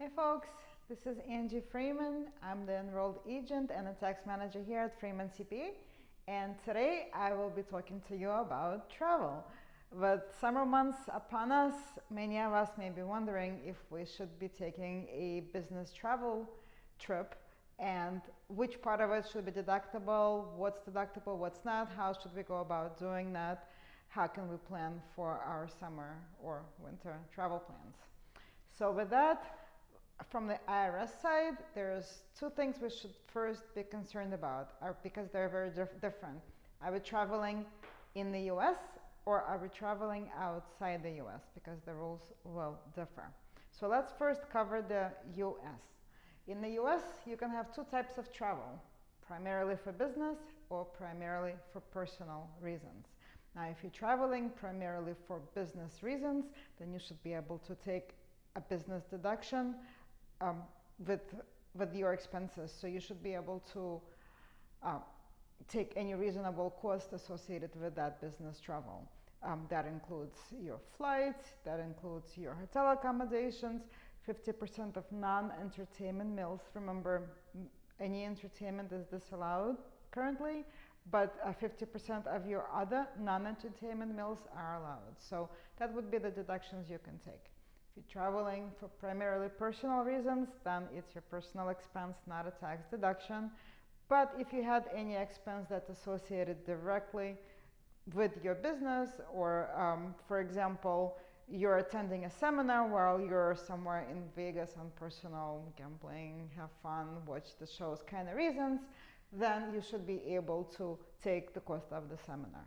Hey folks, this is Angie Freyman. I'm the enrolled agent and a tax manager here at Freyman CPA. And today I will be talking to you about travel. With summer months upon us, many of us may be wondering if we should be taking a business travel trip and which part of it should be deductible, what's not, how should we go about doing that, how can we plan for our summer or winter travel plans. So with that, from the IRS side, there's two things we should first be concerned about because they're very different. Are we traveling in the US or are we traveling outside the US? Because the rules will differ. So let's first cover the US. In the US, you can have two types of travel, primarily for business or primarily for personal reasons. Now, if you're traveling primarily for business reasons, then you should be able to take a business deduction with your expenses. So you should be able to take any reasonable cost associated with that business travel. That includes your flights, that includes your hotel accommodations, 50% of non-entertainment meals. Remember, any entertainment is disallowed currently, but 50% of your other non-entertainment meals are allowed. So that would be the deductions you can take. If you're traveling for primarily personal reasons, then it's your personal expense, not a tax deduction. But if you had any expense that's associated directly with your business, or for example, you're attending a seminar while you're somewhere in Vegas on personal gambling, have fun, watch the shows kind of reasons, then you should be able to take the cost of the seminar.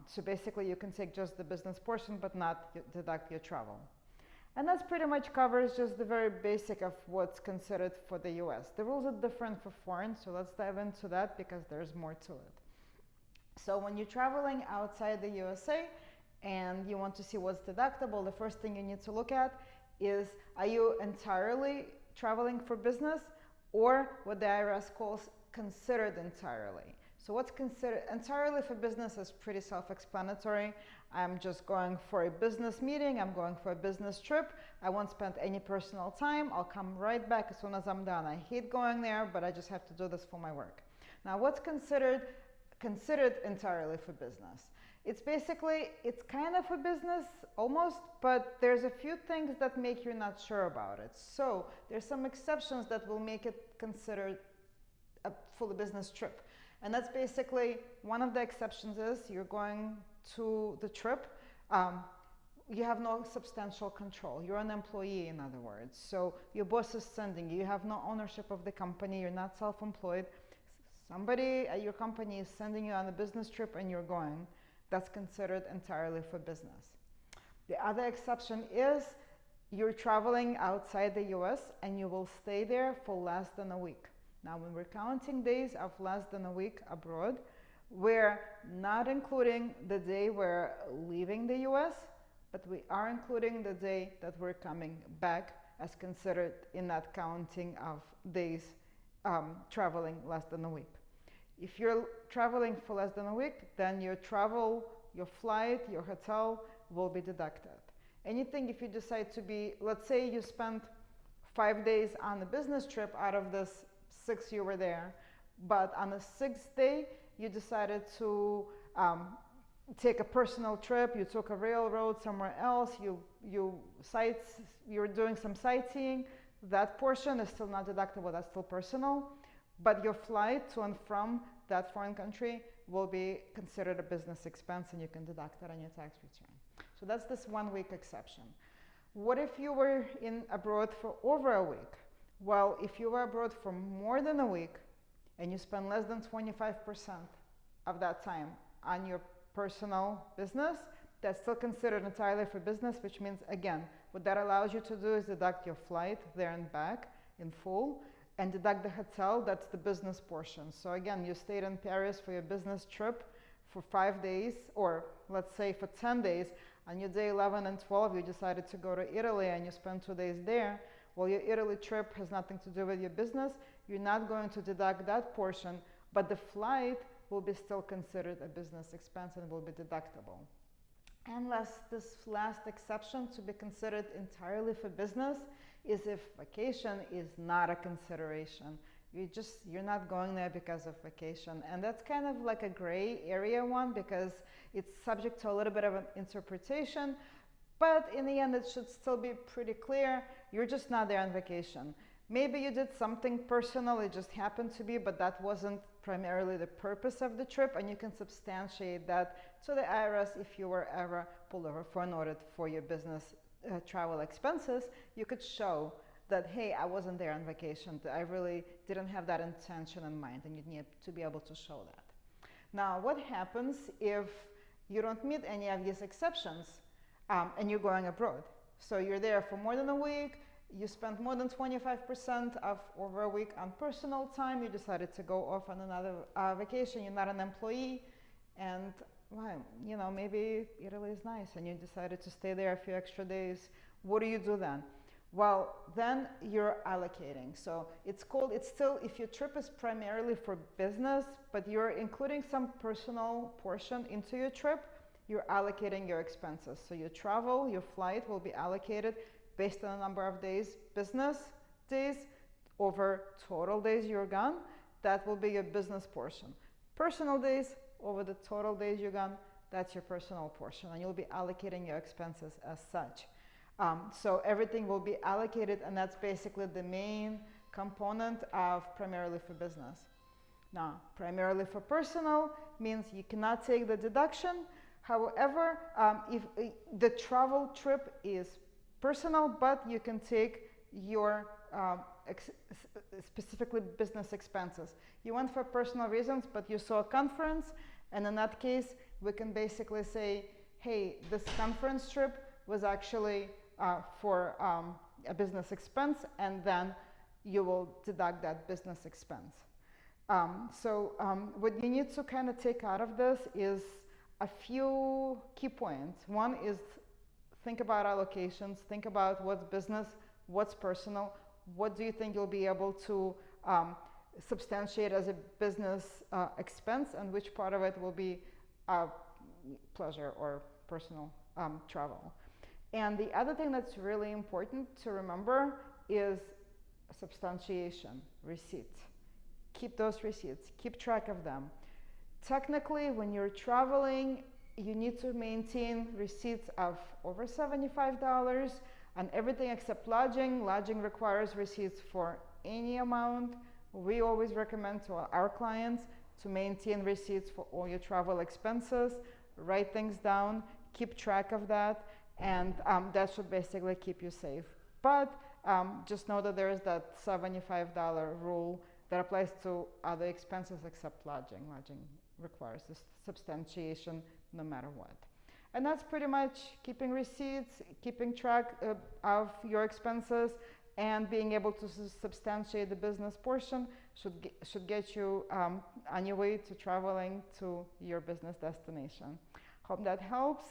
So basically you can take just the business portion but not deduct your travel. And that pretty much covers just the very basic of what's considered for the US. The rules are different for foreign, so let's dive into that because there's more to it. So when you're traveling outside the USA and you want to see what's deductible, the first thing you need to look at is, are you entirely traveling for business or what the IRS calls considered entirely? So what's considered entirely for business is pretty self-explanatory. I'm just going for a business meeting, I'm going for a business trip, I won't spend any personal time, I'll come right back as soon as I'm done. I hate going there, but I just have to do this for my work. Now, what's considered entirely for business? It's basically, it's kind of a business almost, but there's a few things that make you not sure about it. So there's some exceptions that will make it considered a full business trip. And that's basically, one of the exceptions is you're going to the trip, you have no substantial control. You're an employee, in other words. So your boss is sending you, you have no ownership of the company, you're not self-employed. Somebody at your company is sending you on a business trip and you're going. That's considered entirely for business. The other exception is you're traveling outside the US and you will stay there for less than a week. Now, when we're counting days of less than a week abroad, we're not including the day we're leaving the US, but we are including the day that we're coming back as considered in that counting of days traveling less than a week. If you're traveling for less than a week, then your travel, your flight, your hotel will be deducted. Anything if you decide to be, let's say you spent 5 days on a business trip out of this 6 you were there, but on the 6th day you decided to take a personal trip, you took a railroad somewhere else, you're doing some sightseeing, that portion is still not deductible, that's still personal, but your flight to and from that foreign country will be considered a business expense and you can deduct it on your tax return. So that's this 1 week exception. What if you were abroad for over a week? Well, if you were abroad for more than a week and you spend less than 25% of that time on your personal business, that's still considered entirely for business, which means, again, what that allows you to do is deduct your flight there and back in full and deduct the hotel, that's the business portion. So again, you stayed in Paris for your business trip for 5 days, or let's say for 10 days. On your day 11 and 12, you decided to go to Italy and you spent 2 days there. Well, your Italy trip has nothing to do with your business. You're not going to deduct that portion, but the flight will be still considered a business expense and will be deductible. Unless this last exception to be considered entirely for business is if vacation is not a consideration. You're not going there because of vacation, and that's kind of like a gray area one because it's subject to a little bit of an interpretation, but in the end it should still be pretty clear. You're just not there on vacation. Maybe you did something personal, it just happened to be, but that wasn't primarily the purpose of the trip, and you can substantiate that to the IRS if you were ever pulled over for an audit for your business travel expenses. You could show that, hey, I wasn't there on vacation, I really didn't have that intention in mind, and you need to be able to show that. Now, what happens if you don't meet any of these exceptions and you're going abroad? So you're there for more than a week, you spent more than 25% of over a week on personal time, you decided to go off on another vacation, you're not an employee, and well, you know, maybe Italy is nice and you decided to stay there a few extra days. What do you do then? Well, then you're allocating. So it's still, if your trip is primarily for business, but you're including some personal portion into your trip, you're allocating your expenses. So your travel, your flight will be allocated based on the number of days, business days, over total days you're gone. That will be your business portion. Personal days over the total days you're gone, that's your personal portion, and you'll be allocating your expenses as such. So everything will be allocated, and that's basically the main component of primarily for business. Now, primarily for personal means you cannot take the deduction. However, if the travel trip is personal, but you can take your specifically business expenses. You went for personal reasons, but you saw a conference, and in that case, we can basically say, hey, this conference trip was actually for a business expense, and then you will deduct that business expense. What you need to kind of take out of this is a few key points. One is think about allocations, think about what's business, what's personal, what do you think you'll be able to substantiate as a business expense, and which part of it will be pleasure or personal travel. And the other thing that's really important to remember is substantiation, receipts. Keep those receipts, keep track of them. Technically, when you're traveling, you need to maintain receipts of over $75 on everything except lodging. Lodging requires receipts for any amount. We always recommend to our clients to maintain receipts for all your travel expenses, write things down, keep track of that, and that should basically keep you safe. But just know that there is that $75 rule that applies to other expenses except lodging. Lodging requires this substantiation no matter what. And that's pretty much keeping receipts, keeping track of your expenses, and being able to substantiate the business portion should get you on your way to traveling to your business destination. Hope that helps.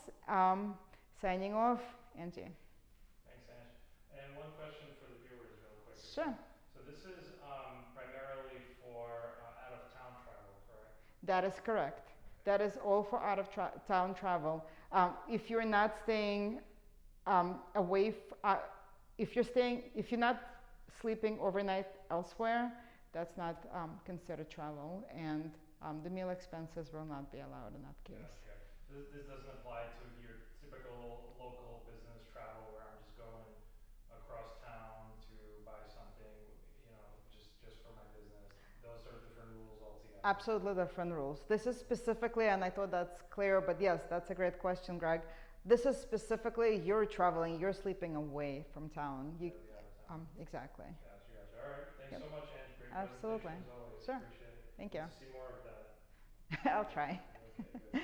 Signing off, Angie. Thanks, Ange. And one question for the viewers real quick. Sure. So this is primarily for out-of-town travel, correct? That is correct. Okay. That is all for out-of-town travel. If you're not staying away, if you're not sleeping overnight elsewhere, that's not considered travel, and the meal expenses will not be allowed in that case. Gotcha. This doesn't apply to your typical local business travel where I'm just going across town to buy something, you know, just for my business. Those are different rules altogether. Absolutely different rules. This is specifically, and I thought that's clear, but yes, that's a great question, Greg. This is specifically you're traveling, you're sleeping away from town. Exactly. Gotcha. All right. Thanks so much, Ange. Great Absolutely. presentation as always. Sure. Appreciate it. Thank you. Let's see more of that. I'll try. Okay, good.